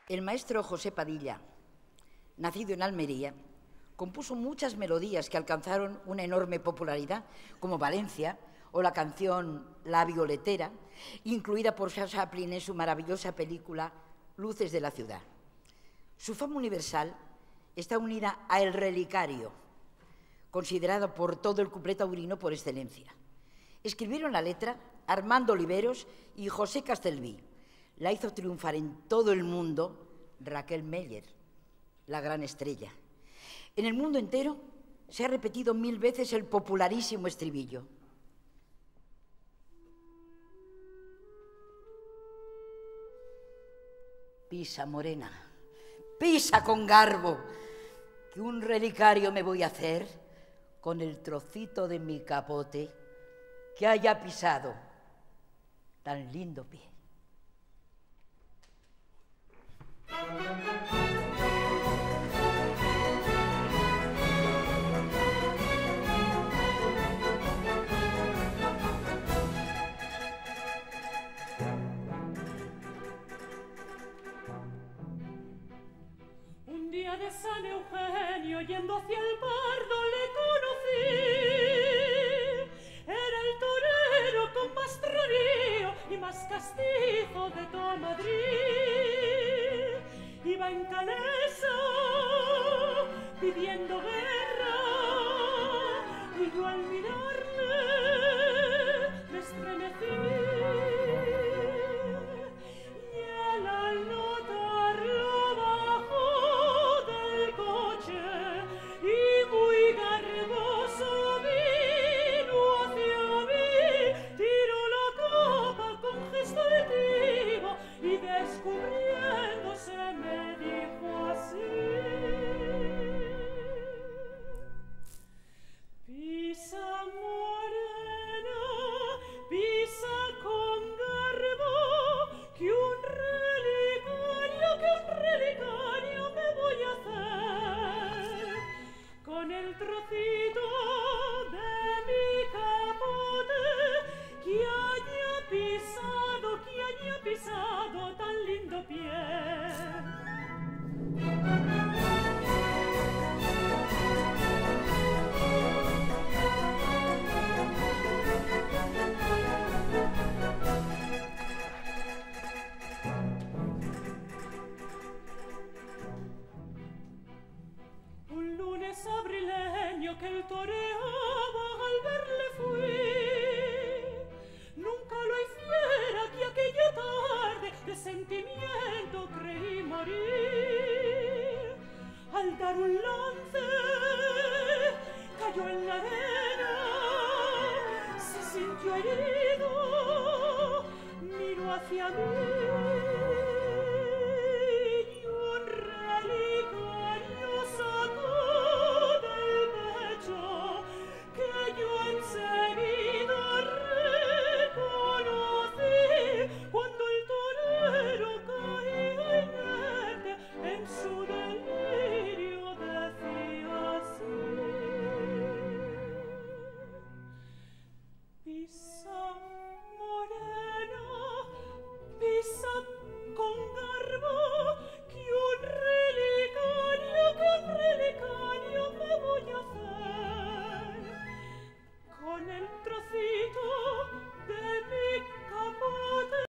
El maestro José Padilla, nacido en Almería, compuso muchas melodías que alcanzaron una enorme popularidad, como Valencia o la canción La Violetera, incluida por Charles Chaplin en su maravillosa película Luces de la ciudad. Su fama universal está unida a El Relicario, considerado por todo el cuplé taurino por excelencia. Escribieron la letra Armando Oliveros y José Castelví. La hizo triunfar en todo el mundo Raquel Meller, la gran estrella. En el mundo entero se ha repetido 1000 veces el popularísimo estribillo. Pisa, morena, pisa con garbo, que un relicario me voy a hacer con el trocito de mi capote que haya pisado tan lindo pie. Un día de San Eugenio, yendo hacia el Pardo, le conocí. Era el torero con más tronillo y más castizo de toda Madrid. Iba en calesa pidiendo guerra, y yo al mirarle me estremecí. Y él al notarlo bajó del coche y muy garboso vino hacia mí, tiró la capa con gesto altivo y descubriéndose me dijo así: pisa, morena, pisa con garbo, que un relicario me voy a hacer con el trocito de mi capote que haya pisado tan lindo pie. Un lunes abrileño que el toreaba, al verle fui. Nunca lo hiciera que aquella tarde de sentimiento creí morir. Al dar un lance cayó en la arena, se sintió herido, miró hacia mí.